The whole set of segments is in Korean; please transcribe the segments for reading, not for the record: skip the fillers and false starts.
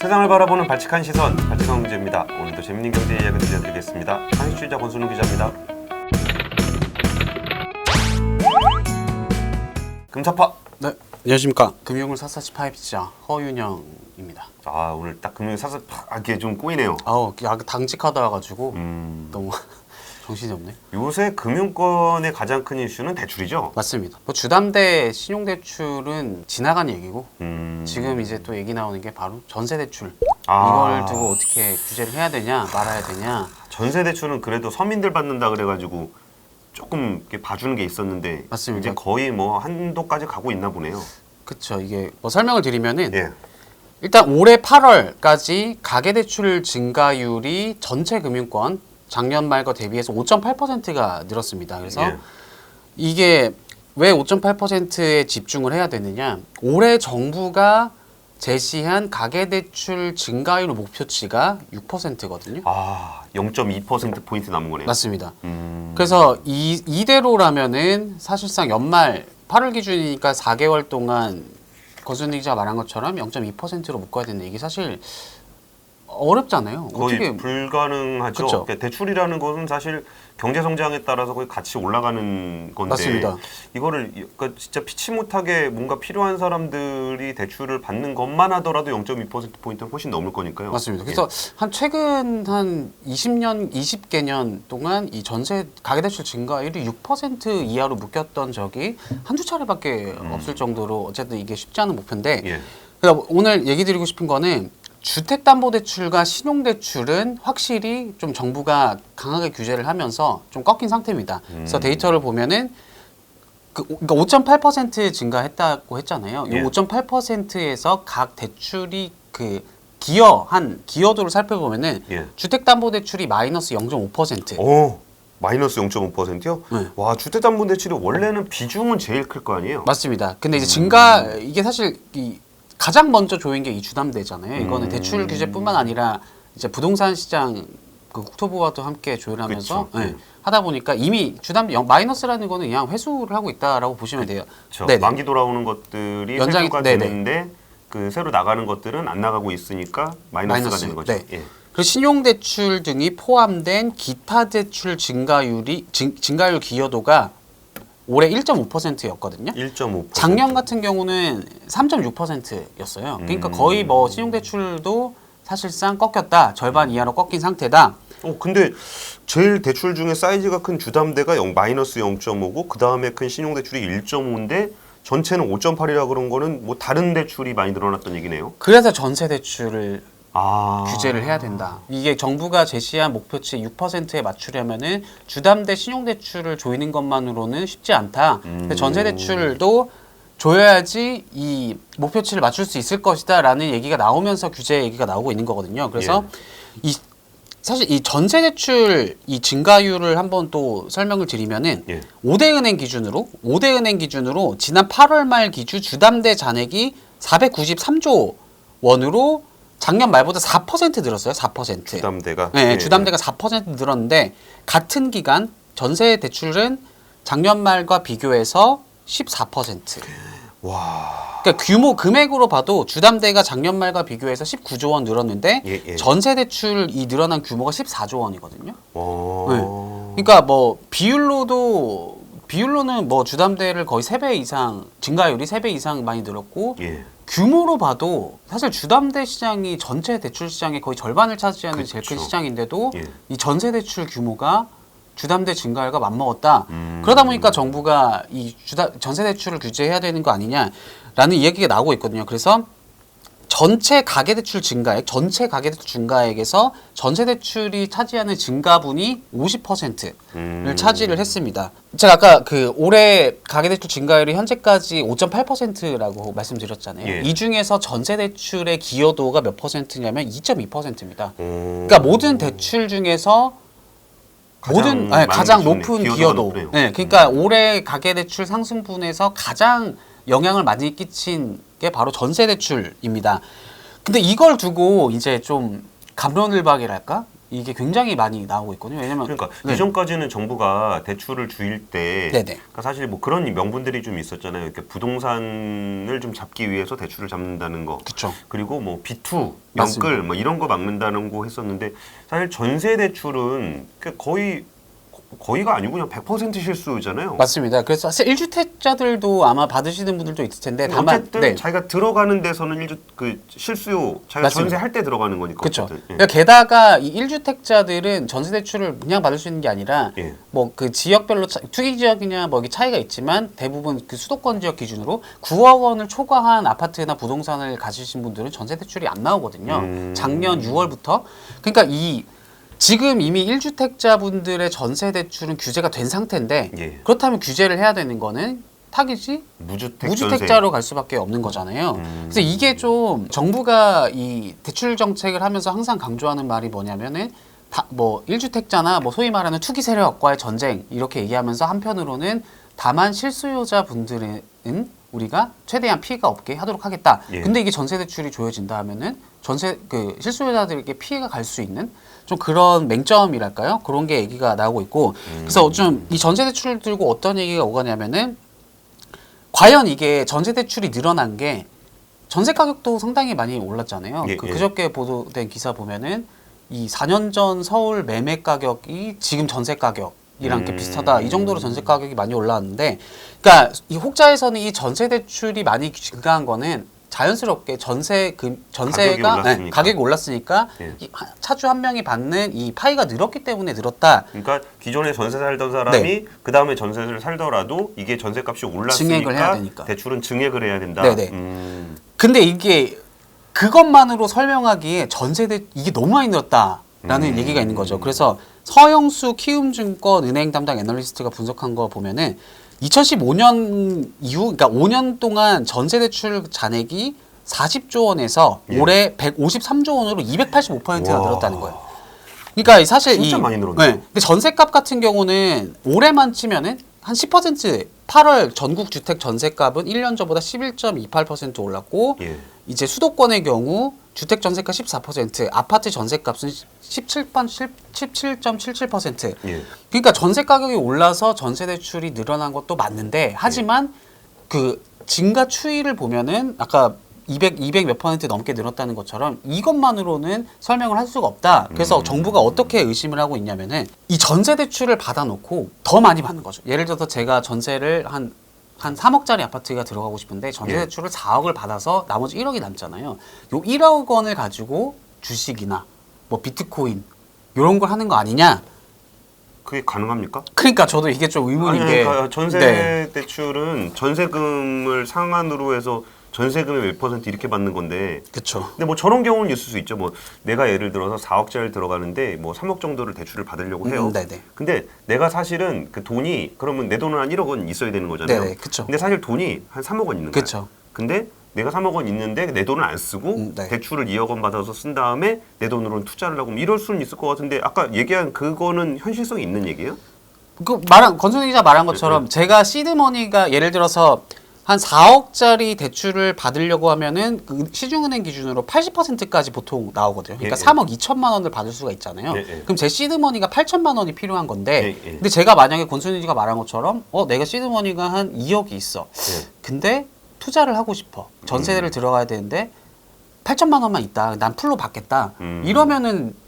세상을 바라보는 발칙한 시선, 발칙한 경제입니다. 오늘도 재밌는 경제 이야기 들려드리겠습니다. 상식주의자 권순우 기자입니다. 금사파. 네, 안녕하십니까. 금융을 샅샅이 파헤치자 허윤영입니다. 아, 오늘 딱 금융 사서 이렇게 좀 꼬이네요. 당직하다 와가지고 너무 정신이 없네. 요새 금융권의 가장 큰 이슈는 대출이죠. 맞습니다. 뭐 주담대 신용대출은 지나간 얘기고 지금 이제 또 얘기 나오는 게 바로 전세대출. 이걸 두고 어떻게 규제를 해야 되냐 말아야 되냐. 전세대출은 그래도 서민들 받는다 그래가지고 조금 이렇게 봐주는 게 있었는데 맞습니다. 이제 거의 뭐 한도까지 가고 있나 보네요. 그쵸. 이게 뭐 설명을 드리면은 예. 일단 올해 8월까지 가계대출 증가율이 전체 금융권 작년 말과 대비해서 5.8%가 늘었습니다. 그래서 예. 이게 왜 5.8%에 집중을 해야 되느냐? 올해 정부가 제시한 가계대출 증가율 목표치가 6%거든요. 0.2%포인트 남은 거네요. 맞습니다. 그래서 이대로라면은 사실상 연말 8월 기준이니까 4개월 동안 권순희 기자 말한 것처럼 0.2%로 묶어야 되는 이게 사실 어렵잖아요. 거의 어떻게 불가능하죠. 그쵸? 그러니까 대출이라는 것은 사실 경제 성장에 따라서 거의 같이 올라가는 건데 맞습니다. 이거를 그러니까 진짜 피치 못하게 뭔가 필요한 사람들이 대출을 받는 것만 하더라도 0.2%포인트는 훨씬 넘을 거니까요. 맞습니다. 그래서 최근 한 20년, 20개년 동안 이 전세 가계대출 증가율이 6% 이하로 묶였던 적이 한두 차례밖에 없을 정도로 어쨌든 이게 쉽지 않은 목표인데 예. 그러니까 오늘 얘기 드리고 싶은 거는 주택담보대출과 신용대출은 확실히 좀 정부가 강하게 규제를 하면서 좀 꺾인 상태입니다. 그래서 데이터를 보면은 그러니까 5.8% 증가했다고 했잖아요. 이 예. 5.8%에서 각 대출이 기여도를 살펴보면은 예. 주택담보대출이 마이너스 0.5%. 오, 마이너스 0.5%요? 네. 와, 주택담보대출이 원래는 비중은 제일 클 거 아니에요? 맞습니다. 근데 이제 이게 사실 가장 먼저 조인 게 이 주담대잖아요. 이거는 대출 규제뿐만 아니라 이제 부동산 시장 국토부와도 함께 조율하면서 그쵸. 네. 하다 보니까 이미 주담대 마이너스라는 거는 그냥 회수를 하고 있다라고 보시면 돼요. 그렇죠. 만기 돌아오는 것들이 연장이- 회수가 네네. 되는데 그 새로 나가는 것들은 안 나가고 있으니까 마이너스가 되는 거죠. 네. 예. 그리고 신용대출 등이 포함된 기타 대출 증가율 기여도가 올해 1.5%였거든요. 1.5%. 작년 같은 경우는 3.6%였어요. 그러니까 거의 뭐 신용대출도 사실상 꺾였다. 절반 이하로 꺾인 상태다. 근데 제일 대출 중에 사이즈가 큰 주담대가 마이너스 0.5고 그 다음에 큰 신용대출이 1.5인데 전체는 5.8이라 그런 거는 뭐 다른 대출이 많이 늘어났던 얘기네요. 그래서 전세 대출을 아. 규제를 해야 된다. 이게 정부가 제시한 목표치 6%에 맞추려면은 주담대 신용대출을 조이는 것만으로는 쉽지 않다. 근데 전세 대출도 조여야지 이 목표치를 맞출 수 있을 것이다라는 얘기가 나오면서 규제 얘기가 나오고 있는 거거든요. 그래서 사실 이 전세 대출 이 증가율을 한번 또 설명을 드리면은 예. 5대 은행 기준으로 지난 8월 말 기준 주담대 잔액이 493조 원으로 작년 말보다 4% 늘었어요. 4%. 주담대가. 네, 예. 주담대가 4% 늘었는데 같은 기간 전세 대출은 작년 말과 비교해서 14%. 와. 그러니까 금액으로 봐도 주담대가 작년 말과 비교해서 19조 원 늘었는데 예. 전세 대출이 늘어난 규모가 14조 원이거든요. 어. 그러니까 뭐 비율로는 뭐 주담대를 거의 3배 이상 증가율이 3배 이상 많이 늘었고 예. 규모로 봐도 사실 주담대 시장이 전체 대출 시장의 거의 절반을 차지하는 제일 큰 그쵸. 시장인데도 예. 이 전세 대출 규모가 주담대 증가율과 맞먹었다. 그러다 보니까 정부가 이 전세 대출을 규제해야 되는 거 아니냐라는 이야기가 나오고 있거든요. 그래서 전체 가계대출 증가액에서 전세 대출이 차지하는 증가분이 50%를 차지를 했습니다. 제가 아까 올해 가계대출 증가율이 현재까지 5.8%라고 말씀드렸잖아요. 예. 이 중에서 전세 대출의 기여도가 몇 퍼센트냐면 2.2%입니다. 그러니까 모든 대출 중에서 가장 높은 기여도. 네, 그러니까 올해 가계대출 상승분에서 가장 영향을 많이 끼친 게 바로 전세 대출입니다. 근데 이걸 두고 이제 좀 갑론을박이랄까? 이게 굉장히 많이 나오고 있거든요. 왜냐면 그러니까 네. 이전까지는 정부가 대출을 줄일 때 네네. 그러니까 사실 뭐 그런 명분들이 좀 있었잖아요. 이렇게 부동산을 좀 잡기 위해서 대출을 잡는다는 거. 그렇죠. 그리고 뭐 B2, 맞습니다. 영끌 뭐 이런 거 막는다는 거 했었는데 사실 전세 대출은 거의가 아니고 그냥 100% 실수잖아요. 맞습니다. 그래서 사실 1주택자들도 아마 받으시는 분들도 있을 텐데 다만 어쨌든 네. 자기가 들어가는 데서는 그 실수요 자기가 맞습니다. 전세할 때 들어가는 거니까. 그렇죠. 어쨌든. 예. 그러니까 게다가 이 1주택자들은 전세 대출을 그냥 받을 수 있는 게 아니라 예. 뭐 그 지역별로 투기 지역이냐 뭐 이게 차이가 있지만 대부분 그 수도권 지역 기준으로 9억 원을 초과한 아파트나 부동산을 가지신 분들은 전세 대출이 안 나오거든요. 작년 6월부터. 그러니까 지금 이미 1주택자분들의 전세 대출은 규제가 된 상태인데 예. 그렇다면 규제를 해야 되는 거는 타깃이 무주택자로 갈 수밖에 없는 거잖아요. 그래서 이게 좀 정부가 이 대출 정책을 하면서 항상 강조하는 말이 뭐냐면은 뭐 1주택자나 뭐 소위 말하는 투기 세력과의 전쟁 이렇게 얘기하면서 한편으로는 다만 실수요자 분들은 우리가 최대한 피해가 없게 하도록 하겠다. 예. 근데 이게 전세 대출이 조여진다 하면은 실수요자들에게 피해가 갈 수 있는 좀 그런 맹점이랄까요? 그런 게 얘기가 나오고 있고 그래서 좀 이 전세 대출을 들고 어떤 얘기가 오가냐면은 과연 이게 전세 대출이 늘어난 게 전세 가격도 상당히 많이 올랐잖아요. 예, 예. 그저께 보도된 기사 보면은 이 4년 전 서울 매매 가격이 지금 전세 가격이랑 게 비슷하다. 이 정도로 전세 가격이 많이 올랐는데, 그러니까 이 혹자에서는 이 전세 대출이 많이 증가한 거는 자연스럽게 전세가 가격이 올랐으니까 예. 이 차주 한 명이 받는 이 파이가 늘었기 때문에 늘었다. 그러니까 기존에 전세 살던 사람이 네. 그 다음에 전세를 살더라도 이게 전세값이 증액을 해야 올랐으니까 되니까. 대출은 증액을 해야 된다. 네네. 근데 이게 그것만으로 설명하기에 이게 너무 많이 늘었다라는 얘기가 있는 거죠. 그래서 서영수 키움증권 은행 담당 애널리스트가 분석한 거 보면은 2015년 이후, 그러니까 5년 동안 전세대출 잔액이 40조 원에서 예. 올해 153조 원으로 285%가 와. 늘었다는 거예요. 그러니까 사실 진짜 많이 늘었네요. 근데 전세값 같은 경우는 올해만 치면은 한 10% 8월 전국 주택 전세값은 1년 전보다 11.28% 올랐고 예. 이제 수도권의 경우 주택 전세가 14%, 아파트 전세값은 17.77%. 예. 그러니까 전세 가격이 올라서 전세 대출이 늘어난 것도 맞는데 하지만 그 증가 추이를 보면은 아까 200 몇 퍼센트 넘게 늘었다는 것처럼 이것만으로는 설명을 할 수가 없다. 그래서 정부가 어떻게 의심을 하고 있냐면은 이 전세 대출을 받아놓고 더 많이 받는 거죠. 예를 들어서 제가 전세를 한 3억짜리 아파트가 들어가고 싶은데 전세 예. 대출을 4억을 받아서 나머지 1억이 남잖아요. 요 1억 원을 가지고 주식이나 뭐 비트코인 이런 걸 하는 거 아니냐? 그게 가능합니까? 그러니까 저도 이게 좀 의문인 게 그러니까 전세 네. 대출은 전세금을 상한으로 해서 전세금의 몇 퍼센트 이렇게 받는 건데. 그렇죠. 근데 뭐 저런 경우는 있을 수 있죠. 뭐 내가 예를 들어서 4억짜리 들어가는데 뭐 3억 정도를 대출을 받으려고 해요. 네네. 근데 내가 사실은 그 돈이 그러면 내 돈은 한 1억 원 있어야 되는 거잖아요. 네네, 그쵸. 근데 사실 돈이 한 3억 원 있는 거야. 그쵸. 근데 내가 3억 원 있는데 내 돈을 안 쓰고 네. 대출을 2억 원 받아서 쓴 다음에 내 돈으로는 투자를 하고 이럴 수는 있을 것 같은데 아까 얘기한 그거는 현실성이 있는 얘기예요? 권순희 기자 말한 것처럼 제가 시드머니가 예를 들어서 한 4억짜리 대출을 받으려고 하면은 그 시중은행 기준으로 80%까지 보통 나오거든요. 그러니까 예, 예. 3억 2천만 원을 받을 수가 있잖아요. 예, 예. 그럼 제 시드머니가 8천만 원이 필요한 건데, 예, 예. 근데 제가 만약에 권순희가 말한 것처럼, 내가 시드머니가 한 2억이 있어. 예. 근데 투자를 하고 싶어. 전세를 들어가야 되는데 8천만 원만 있다. 난 풀로 받겠다. 이러면은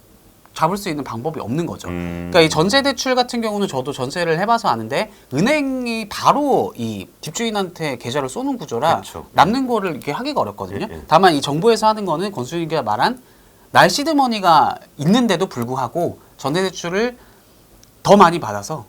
잡을 수 있는 방법이 없는 거죠. 그러니까 이 전세 대출 같은 경우는 저도 전세를 해봐서 아는데 은행이 바로 이 집주인한테 계좌를 쏘는 구조라 그렇죠. 남는 거를 이렇게 하기가 어렵거든요. 예, 예. 다만 이 정부에서 하는 거는 권순희가 말한 날 시드머니가 있는데도 불구하고 전세 대출을 더 많이 받아서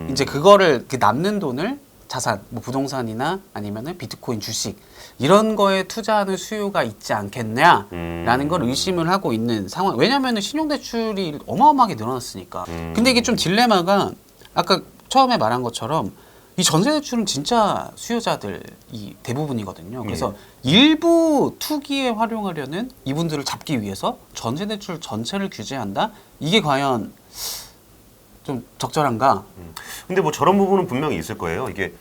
이제 그거를 그 남는 돈을 자산, 뭐 부동산이나 아니면은 비트코인, 주식 이런 거에 투자하는 수요가 있지 않겠냐라는 걸 의심을 하고 있는 상황. 왜냐면은 신용대출이 어마어마하게 늘어났으니까. 근데 이게 좀 딜레마가 아까 처음에 말한 것처럼 이 전세대출은 진짜 수요자들이 대부분이거든요. 그래서 일부 투기에 활용하려는 이분들을 잡기 위해서 전세대출 전체를 규제한다? 이게 과연 좀 적절한가? 근데 뭐 저런 부분은 분명히 있을 거예요. 이게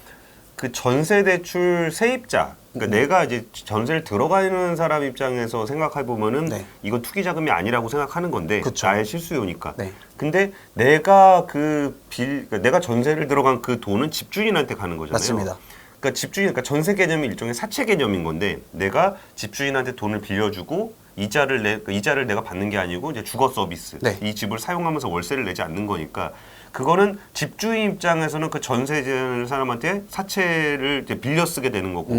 그 전세 대출 세입자 그러니까 내가 이제 전세를 들어가는 사람 입장에서 생각해 보면은 네. 이건 투기 자금이 아니라고 생각하는 건데 그쵸. 나의 실수요니까. 네. 근데 내가 그러니까 내가 전세를 들어간 그 돈은 집주인한테 가는 거잖아요. 맞습니다. 그러니까 그러니까 전세 개념이 일종의 사채 개념인 건데 내가 집주인한테 돈을 빌려주고 이자를 내가 받는 게 아니고 이제 주거 서비스. 네. 이 집을 사용하면서 월세를 내지 않는 거니까 그거는 집주인 입장에서는 그 전세 사람한테 사채를 이제 빌려 쓰게 되는 거고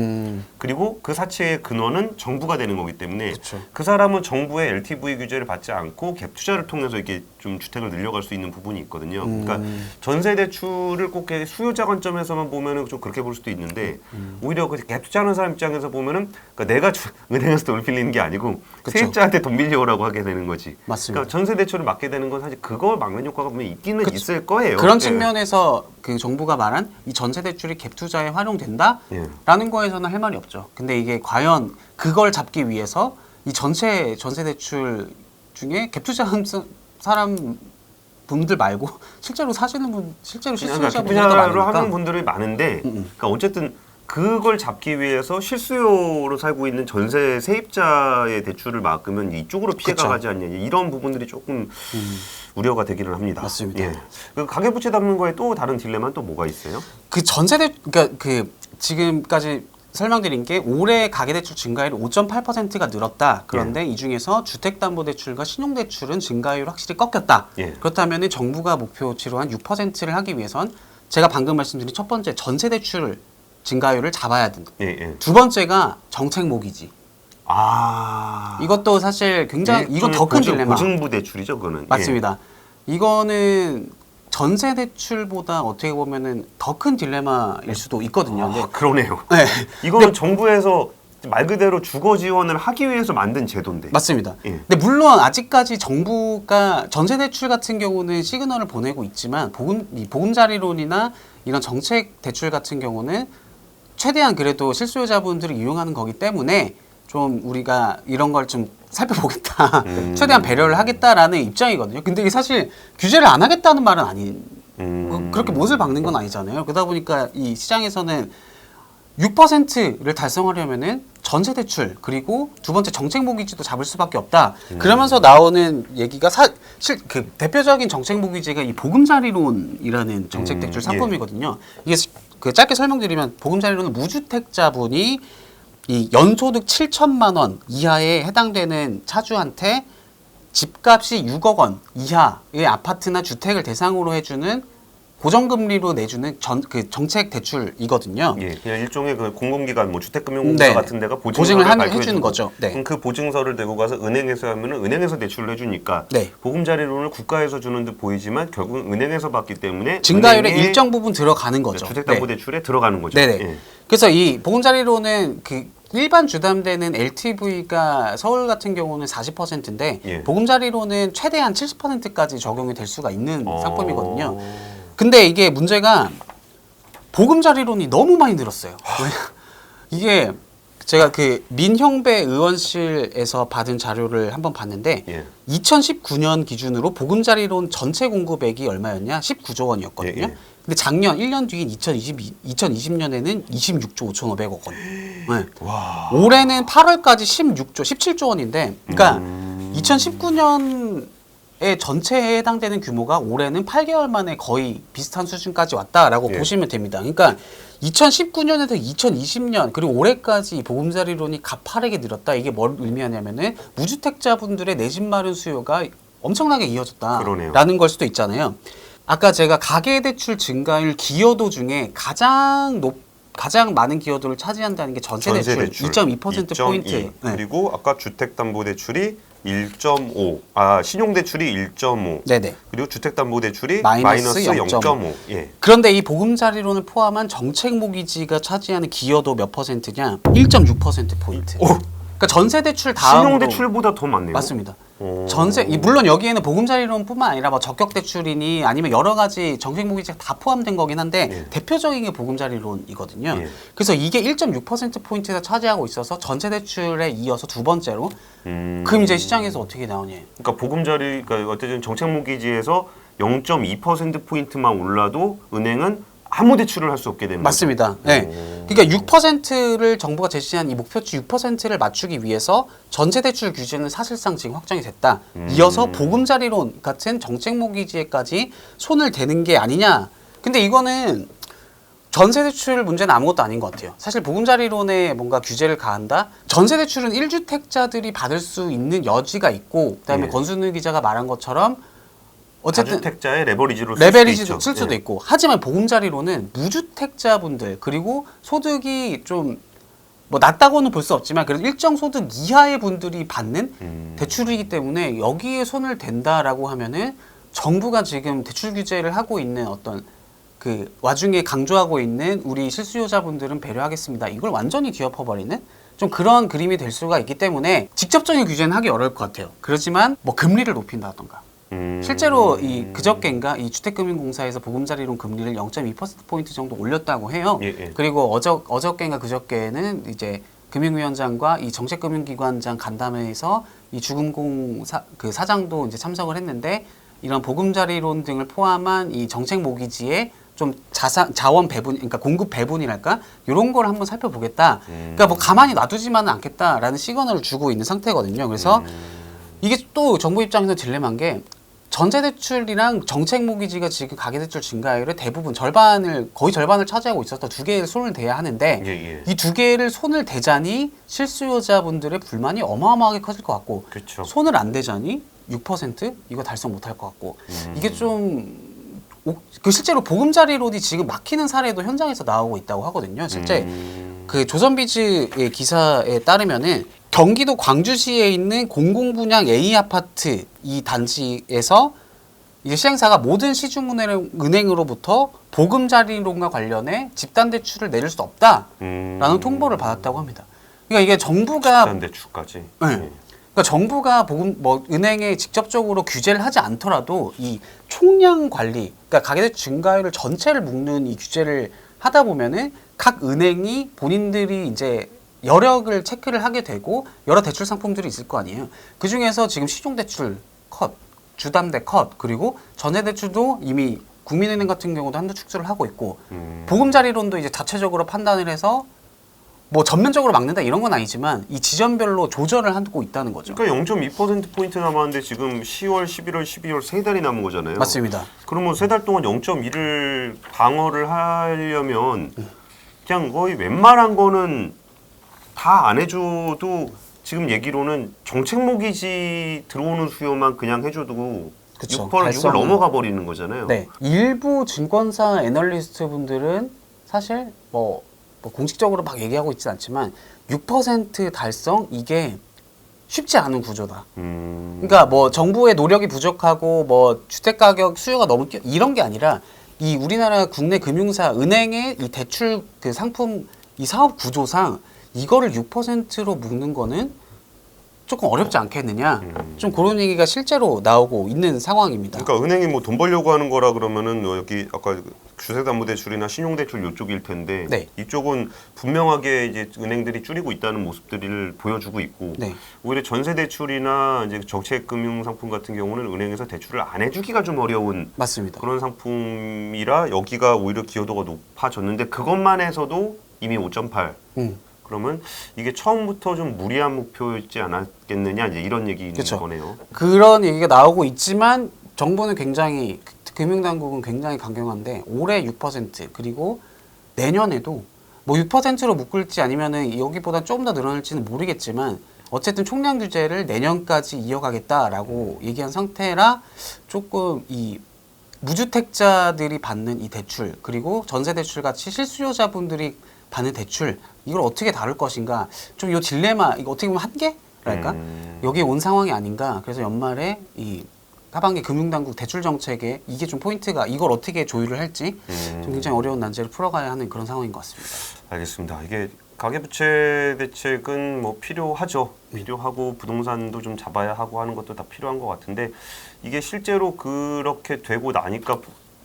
그리고 그 사채의 근원은 정부가 되는 거기 때문에 그쵸. 그 사람은 정부의 LTV 규제를 받지 않고 갭 투자를 통해서 이렇게 좀 주택을 늘려갈 수 있는 부분이 있거든요. 그러니까 전세 대출을 꼭 이렇게 수요자 관점에서만 보면은 좀 그렇게 볼 수도 있는데 오히려 그 갭 투자하는 사람 입장에서 보면은 그러니까 내가 은행에서 돈을 빌리는 게 아니고 그쵸. 세입자한테 돈 빌려오라고 하게 되는 거지. 맞습니다. 그러니까 전세 대출을 막게 되는 건 사실 그걸 막는 효과가 분명히 있기는 그쵸. 있을 거예요. 그런 예. 측면에서 그 정부가 말한 이 전세 대출이 갭 투자에 활용된다라는 예. 거에서는 할 말이 없죠. 근데 이게 과연 그걸 잡기 위해서 이 전체 전세 대출 중에 갭 투자하는 사람 분들 말고 실제로 사시는 분, 실제로 그러니까 실수요자분들도 투자를 많으니까. 하는 분들이 많은데, 그러니까 어쨌든 그걸 잡기 위해서 실수요로 살고 있는 전세 세입자의 대출을 막으면 이쪽으로 피해가 그쵸. 가지 않냐 이런 부분들이 조금 우려가 되기는 합니다. 맞습니다. 예. 그 가계부채 담는 거에 또 다른 딜레마는 또 뭐가 있어요? 그 전세대 그러니까 그 지금까지 설명드린 게 올해 가계대출 증가율이 5.8%가 늘었다. 그런데 이 중에서 주택담보대출과 신용대출은 증가율이 확실히 꺾였다. 예. 그렇다면 정부가 목표치로 한 6%를 하기 위해선 제가 방금 말씀드린 첫 번째 전세대출 증가율을 잡아야 된다. 예, 예. 두 번째가 정책 모기지. 아. 이것도 사실 굉장히 이건 더 큰 딜레마. 보증부 대출이죠, 그거는. 맞습니다. 이거는 전세 대출보다 어떻게 보면은 더 큰 딜레마일 수도 있거든요. 아, 그러네요. 네. 이거는 정부에서 말 그대로 주거 지원을 하기 위해서 만든 제도인데. 맞습니다. 예. 근데 물론 아직까지 정부가 전세 대출 같은 경우는 시그널을 보내고 있지만 이 보금자리론이나 이런 정책 대출 같은 경우는 최대한 그래도 실수요자분들을 이용하는 거기 때문에 좀 우리가 이런 걸 좀 살펴보겠다. 최대한 배려를 하겠다라는 입장이거든요. 근데 이게 사실 규제를 안 하겠다는 말은 그렇게 못을 박는 건 아니잖아요. 그러다 보니까 이 시장에서는 6%를 달성하려면은 전세 대출 그리고 두 번째 정책 모기지도 잡을 수밖에 없다. 그러면서 나오는 얘기가 그 대표적인 정책 모기지가 이 보금자리론이라는 정책 대출 상품이거든요. 이게 그 짧게 설명드리면 보금자리론은 무주택자분이 이 연소득 7천만 원 이하에 해당되는 차주한테 집값이 6억 원 이하의 아파트나 주택을 대상으로 해주는 고정금리로 내주는 그 정책 대출이거든요. 예, 그냥 일종의 그 공공기관, 뭐 주택금융공사 네. 같은 데가 보증을 보증서를 해주는 거죠. 네. 그럼 그 보증서를 대고 가서 은행에서 하면은 은행에서 대출을 해주니까 네. 보금자리론을 국가에서 주는 듯 보이지만 결국은 은행에서 받기 때문에 증가율의 은행에 일정 부분 들어가는 거죠. 주택담보대출에 들어가는 거죠. 네네. 예. 그래서 이 보금자리론은 그 일반 주담대는 LTV가 서울 같은 경우는 40%인데 예. 보금자리론은 최대한 70%까지 적용이 될 수가 있는 어. 상품이거든요. 근데 이게 문제가 보금자리론이 너무 많이 늘었어요. 이게 제가 그 민형배 의원실에서 받은 자료를 한번 봤는데 예. 2019년 기준으로 보금자리론 전체 공급액이 얼마였냐? 19조 원이었거든요. 예, 예. 근데 작년 1년 뒤인 2020년에는 26조 5,500억 원. 네. 와. 올해는 8월까지 16조, 17조 원인데, 그러니까 2019년에 전체에 해당되는 규모가 올해는 8개월 만에 거의 비슷한 수준까지 왔다라고 예. 보시면 됩니다. 그러니까 2019년에서 2020년 그리고 올해까지 보금자리론이 가파르게 늘었다. 이게 뭘 의미하냐면은 무주택자분들의 내 집 마련 수요가 엄청나게 이어졌다라는 그러네요. 걸 수도 있잖아요. 아까 제가 가계대출 증가율 기여도 중에 가장 많은 기여도를 차지한다는 게 전세대출 2.2% 포인트. 네. 그리고 아까 주택담보대출이 1.5, 신용대출이 1.5, 네네. 그리고 주택담보대출이 마이너스 마이너스 0.5. 예. 그런데 이 보금자리론을 포함한 정책 모기지가 차지하는 기여도 몇 퍼센트냐? 1.6% 포인트. 그러니까 전세대출 다음으로 신용대출보다 더 많네요. 맞습니다. 오. 물론 여기에는 보금자리론뿐만 아니라 뭐 적격대출이니 아니면 여러 가지 정책 모기지가 다 포함된 거긴 한데 예. 대표적인 게 보금자리론이거든요. 예. 그래서 이게 1.6% 포인트가 차지하고 있어서 전세대출에 이어서 두 번째로 그럼 이제 시장에서 어떻게 나오냐? 그러니까 그러니까 어쨌든 정책 모기지에서 0.2% 포인트만 올라도 은행은 아무 대출을 할 수 없게 되는 맞습니다. 거죠? 네. 그러니까 6%를 정부가 제시한 이 목표치 6%를 맞추기 위해서 전세대출 규제는 사실상 지금 확정이 됐다. 이어서 보금자리론 같은 정책모기지에까지 손을 대는 게 아니냐. 근데 이거는 전세대출 문제는 아무것도 아닌 것 같아요. 사실 보금자리론에 뭔가 규제를 가한다? 전세대출은 1주택자들이 받을 수 있는 여지가 있고 그다음에 예. 권순우 기자가 말한 것처럼 어쨌든 다주택자의 레버리지로 레벨리지도 쓸 수도 예. 있고 하지만 보금자리로는 무주택자분들 그리고 소득이 좀 뭐 낮다고는 볼 수 없지만 그래도 일정 소득 이하의 분들이 받는 대출이기 때문에 여기에 손을 댄다라고 하면은 정부가 지금 대출 규제를 하고 있는 어떤 그 와중에 강조하고 있는 우리 실수요자분들은 배려하겠습니다. 이걸 완전히 뒤엎어버리는 좀 그런 그림이 될 수가 있기 때문에 직접적인 규제는 하기 어려울 것 같아요. 그렇지만 뭐 금리를 높인다던가 실제로 이 그저께인가 이 주택금융공사에서 보금자리론 금리를 0.2%포인트 정도 올렸다고 해요. 예, 예. 그리고 어저께인가 그저께는 이제 금융위원장과 이 정책금융기관장 간담회에서 이 주금공 그 사장도 이제 참석을 했는데 이런 보금자리론 등을 포함한 이 정책 모기지에 좀 자원 배분, 그러니까 공급 배분이랄까 이런 걸 한번 살펴보겠다. 그러니까 뭐 가만히 놔두지만은 않겠다라는 시그널을 주고 있는 상태거든요. 그래서 이게 또 정부 입장에서 딜레마인 게 전세대출이랑 정책모기지가 지금 가계대출 증가율의 대부분 거의 절반을 차지하고 있어서 두 개를 손을 대야 하는데 예, 예. 이 두 개를 손을 대자니 실수요자분들의 불만이 어마어마하게 커질 것 같고 그렇죠. 손을 안 대자니 6% 이거 달성 못할 것 같고 이게 좀 그 실제로 보금자리론이 지금 막히는 사례도 현장에서 나오고 있다고 하거든요. 실제 그 조선비즈의 기사에 따르면은 경기도 광주시에 있는 공공분양 A 아파트 이 단지에서 이제 시행사가 모든 시중은행으로부터 보금자리론과 관련해 집단대출을 내릴 수 없다라는 통보를 받았다고 합니다. 그러니까 이게 정부가 집단대출까지. 네. 예. 그러니까 정부가 은행에 직접적으로 규제를 하지 않더라도 이 총량 관리, 그러니까 가계대출 증가율을 전체를 묶는 이 규제를 하다 보면은 각 은행이 본인들이 이제 여력을 체크를 하게 되고 여러 대출 상품들이 있을 거 아니에요. 그 중에서 지금 신용대출 컷, 주담대 컷, 그리고 전세대출도 이미 국민은행 같은 경우도 한두 축소를 하고 있고 보금자리론도 이제 자체적으로 판단을 해서 뭐 전면적으로 막는다 이런 건 아니지만 이 지점별로 조절을 하고 있다는 거죠. 그러니까 0.2%포인트 남았는데 지금 10월, 11월, 12월 세 달이 남은 거잖아요. 맞습니다. 그러면 세 달 동안 0.1을 방어를 하려면 그냥 거의 웬만한 거는 다 안 해줘도 지금 얘기로는 정책 모기지 들어오는 수요만 그냥 해줘도 그쵸, 6을 넘어가 버리는 거잖아요. 네, 일부 증권사 애널리스트 분들은 사실 뭐 공식적으로 막 얘기하고 있진 않지만 6% 달성 이게 쉽지 않은 구조다. 그러니까 뭐 정부의 노력이 부족하고 뭐 주택 가격 수요가 너무 이런 게 아니라 이 우리나라 국내 금융사 은행의 이 대출 그 상품 이 사업 구조상 이거를 6%로 묶는 거는 조금 어렵지 않겠느냐. 좀 그런 얘기가 실제로 나오고 있는 상황입니다. 그러니까 은행이 뭐 돈 벌려고 하는 거라 그러면은 여기 아까 주택담보대출이나 신용대출 이쪽일 텐데 네. 이쪽은 분명하게 이제 은행들이 줄이고 있다는 모습들을 보여주고 있고 네. 오히려 전세대출이나 이제 정책금융상품 같은 경우는 은행에서 대출을 안 해주기가 좀 어려운 맞습니다. 그런 상품이라 여기가 오히려 기여도가 높아졌는데 그것만 해서도 이미 5.8. 그러면 이게 처음부터 좀 무리한 목표였지 않았겠느냐 이제 이런 얘기인 그쵸. 거네요. 그런 얘기가 나오고 있지만 정부는 굉장히 금융당국은 굉장히 강경한데 올해 6% 그리고 내년에도 뭐 6%로 묶을지 아니면은 여기보다 조금 더 늘어날지는 모르겠지만 어쨌든 총량 규제를 내년까지 이어가겠다라고 얘기한 상태라 조금 이 무주택자들이 받는 이 대출 그리고 전세대출 같이 실수요자분들이 받는 대출 이걸 어떻게 다룰 것인가 좀 이 딜레마 이거 어떻게 보면 한계랄까 여기에 온 상황이 아닌가. 그래서 연말에 이 하반기 금융당국 대출 정책에 이게 좀 포인트가 이걸 어떻게 조율을 할지 좀 굉장히 어려운 난제를 풀어가야 하는 그런 상황인 것 같습니다. 알겠습니다. 이게 가계부채 대책은 뭐 필요하죠. 필요하고 부동산도 좀 잡아야 하고 하는 것도 다 필요한 것 같은데 이게 실제로 그렇게 되고 나니까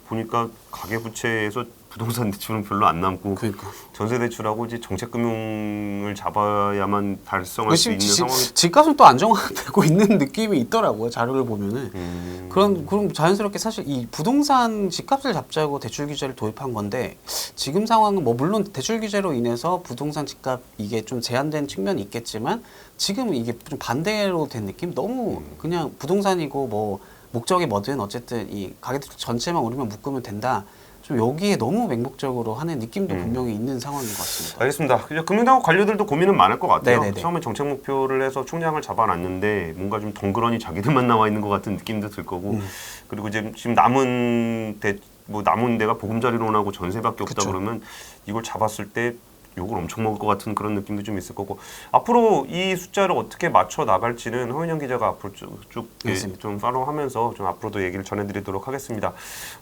보니까 가계부채에서 부동산 대출은 별로 안 남고 그러니까. 전세 대출하고 이제 정책금융을 잡아야만 달성할 수 있는 상황이 집값은 또 안정화되고 있는 느낌이 있더라고요. 자료를 보면은 그럼 자연스럽게 사실 이 부동산 집값을 잡자고 대출 규제를 도입한 건데 지금 상황은 뭐 물론 대출 규제로 인해서 부동산 집값 이게 좀 제한된 측면이 있겠지만 지금은 이게 좀 반대로 된 느낌? 너무 그냥 부동산이고 뭐 목적이 뭐든 어쨌든 이 가계대출 전체만 우리만 묶으면 된다. 좀 여기에 너무 맹목적으로 하는 느낌도 분명히 있는 상황인 것 같습니다. 알겠습니다. 이제 금융당국 관료들도 고민은 많을 것 같아요. 네네네. 처음에 정책 목표를 해서 총량을 잡아놨는데 뭔가 좀 덩그러니 자기들만 나와 있는 것 같은 느낌도 들 거고 그리고 이제 지금 남은 데가 보금자리론하고 전세밖에 없다 그쵸. 그러면 이걸 잡았을 때 욕을 엄청 먹을 것 같은 그런 느낌도 좀 있을 거고 앞으로 이 숫자를 어떻게 맞춰 나갈지는 허윤영 기자가 앞으로 쭉 좀 팔로우하면서 좀 앞으로도 얘기를 전해드리도록 하겠습니다.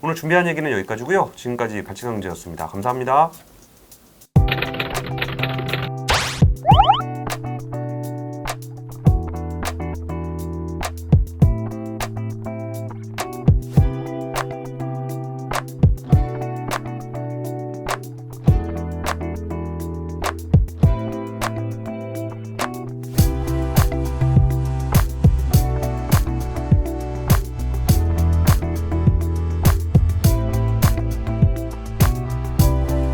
오늘 준비한 얘기는 여기까지고요. 지금까지 발칙한 경제였습니다. 감사합니다.